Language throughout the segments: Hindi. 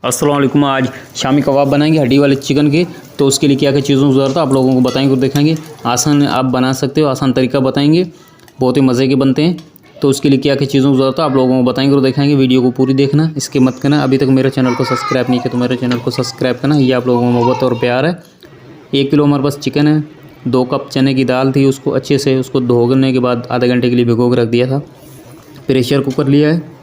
अस्सलाम वालेकुम। आज शामी कबाब बनाएंगे हड्डी वाले चिकन के। तो उसके लिए क्या क्या चीज़ों की ज़रूरत है आप लोगों को बताएंगे और दिखाएंगे। आसान आप बना सकते हो, आसान तरीका बताएंगे, बहुत ही मज़े के बनते हैं। तो उसके लिए क्या क्या चीज़ों की ज़रूरत है आप लोगों को बताएंगे और दिखाएंगे। वीडियो को पूरी देखना, इसके मत करना। अभी तक मेरे चैनल को सब्सक्राइब नहीं किया तो मेरे चैनल को सब्सक्राइब करना। ये आप लोगों को मोहब्बत और प्यार है। 1 किलो हमारे पास चिकन है। 2 कप चने की दाल थी, उसको अच्छे से उसको धोने के बाद आधे घंटे के लिए भिगो के रख दिया था। प्रेशर कुकर लिया है।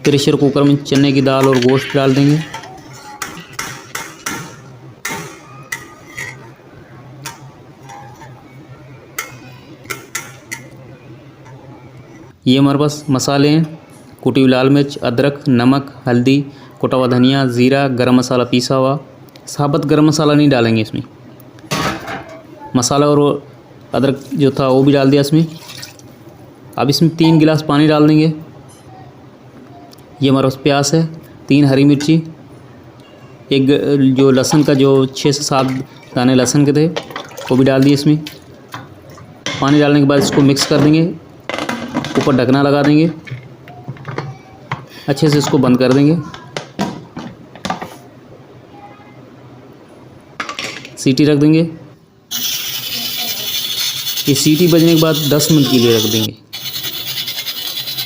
प्रेशर कुकर में चने की दाल और गोश्त डाल देंगे। ये हमारे पास मसाले हैं, कुटी हुई लाल मिर्च, अदरक, नमक, हल्दी, कुटा हुआ धनिया, ज़ीरा, गरम मसाला पीसा हुआ। साबुत गरम मसाला नहीं डालेंगे इसमें। मसाला और अदरक जो था वो भी डाल दिया इसमें। अब इसमें 3 गिलास पानी डाल देंगे। ये हमारे पास प्याज है, 3 हरी मिर्ची, एक जो लहसुन का जो 6 से 7 दाने लहसुन के थे वो भी डाल दिए इसमें। पानी डालने के बाद इसको मिक्स कर देंगे। ऊपर ढकना लगा देंगे, अच्छे से इसको बंद कर देंगे। सीटी रख देंगे। ये सीटी बजने के बाद 10 मिनट के लिए रख देंगे।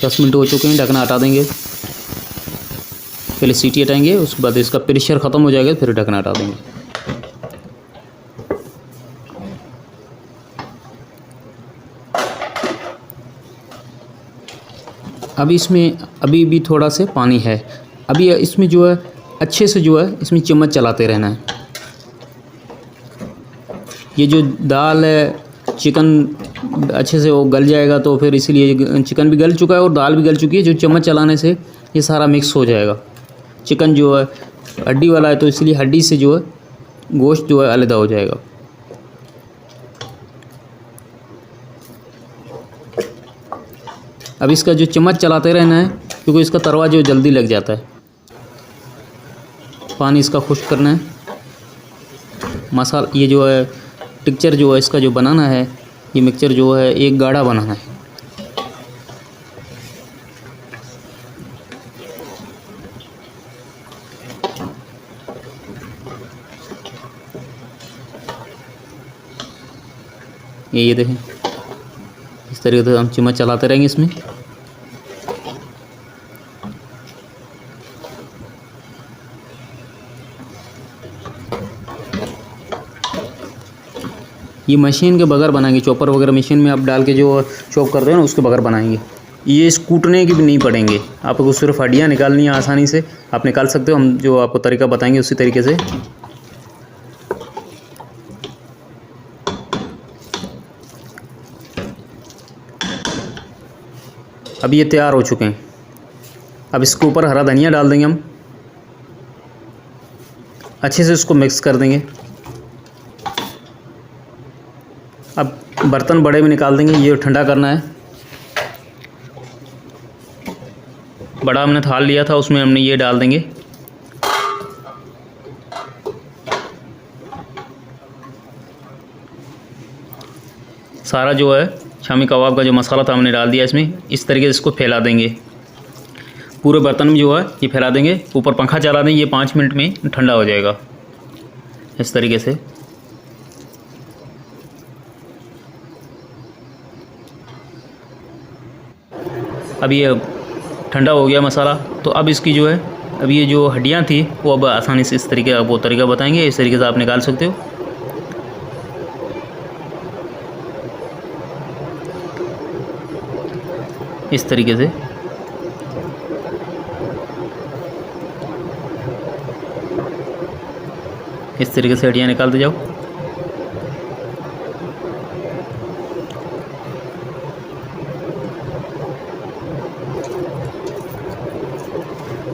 10 मिनट हो चुके हैं, ढकना हटा देंगे। पहले सीटी हटाएंगे, उसके बाद इसका प्रेशर ख़त्म हो जाएगा, फिर ढकना हटा देंगे। अभी इसमें अभी भी थोड़ा से पानी है। अभी इसमें जो है अच्छे से जो है इसमें चम्मच चलाते रहना है। ये जो दाल है, चिकन अच्छे से वो गल जाएगा, तो फिर इसीलिए चिकन भी गल चुका है और दाल भी गल चुकी है। जो चम्मच चलाने से ये सारा मिक्स हो जाएगा। चिकन जो है हड्डी वाला है, तो इसलिए हड्डी से जो है गोश्त जो है अलग हो जाएगा। अब इसका जो चम्मच चलाते रहना है, क्योंकि इसका तरवा जो जल्दी लग जाता है। पानी इसका खुश्क करना है। मसाला ये जो है टिक्चर जो है इसका जो बनाना है, ये मिक्सचर जो है एक गाढ़ा बनाना है। ये देखें, इस तरीके से हम चम्मच चलाते रहेंगे इसमें। ये मशीन के बगैर बनाएंगे, चॉपर वगैरह मशीन में आप डाल के जो चॉप करते हैं ना, उसके बगैर बनाएंगे। ये कूटने की भी नहीं पड़ेंगे, आपको सिर्फ हड्डियाँ निकालनी है। आसानी से आप निकाल सकते हो। हम जो आपको तरीका बताएंगे उसी तरीके से। अब ये तैयार हो चुके हैं। अब इसके ऊपर हरा धनिया डाल देंगे हम। अच्छे से इसको मिक्स कर देंगे। अब बर्तन बड़े में निकाल देंगे, ये ठंडा करना है। बड़ा हमने थाल लिया था, उसमें हमने ये डाल देंगे। सारा जो है शामी कबाब का जो मसाला था हमने डाल दिया इसमें। इस तरीके से इसको फैला देंगे पूरे बर्तन में, जो है ये फैला देंगे। ऊपर पंखा चला देंगे, ये 5 मिनट में ठंडा हो जाएगा इस तरीके से। अब ये ठंडा हो गया मसाला। तो अब इसकी जो है, अब ये जो हड्डियाँ थी वो अब आसानी से इस तरीके वो तरीका बताएंगे, इस तरीके से आप निकाल सकते हो। इस तरीके से हड्डियाँ निकालते जाओ।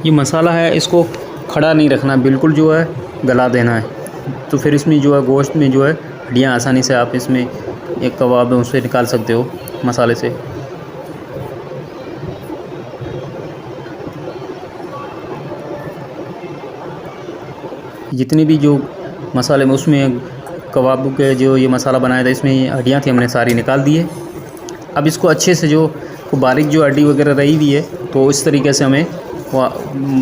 ये मसाला है, इसको खड़ा नहीं रखना, बिल्कुल जो है गला देना है। तो फिर इसमें जो है गोश्त में जो है हड्डियाँ आसानी से आप इसमें एक कबाब है उससे निकाल सकते हो मसाले से। जितने भी जो मसाले में उसमें कबाब के जो ये मसाला बनाया था, इसमें हड्डियाँ थी, हमने सारी निकाल दी है। अब इसको अच्छे से जो बारीक जो हड्डी वगैरह रही हुई है, तो इस तरीके से हमें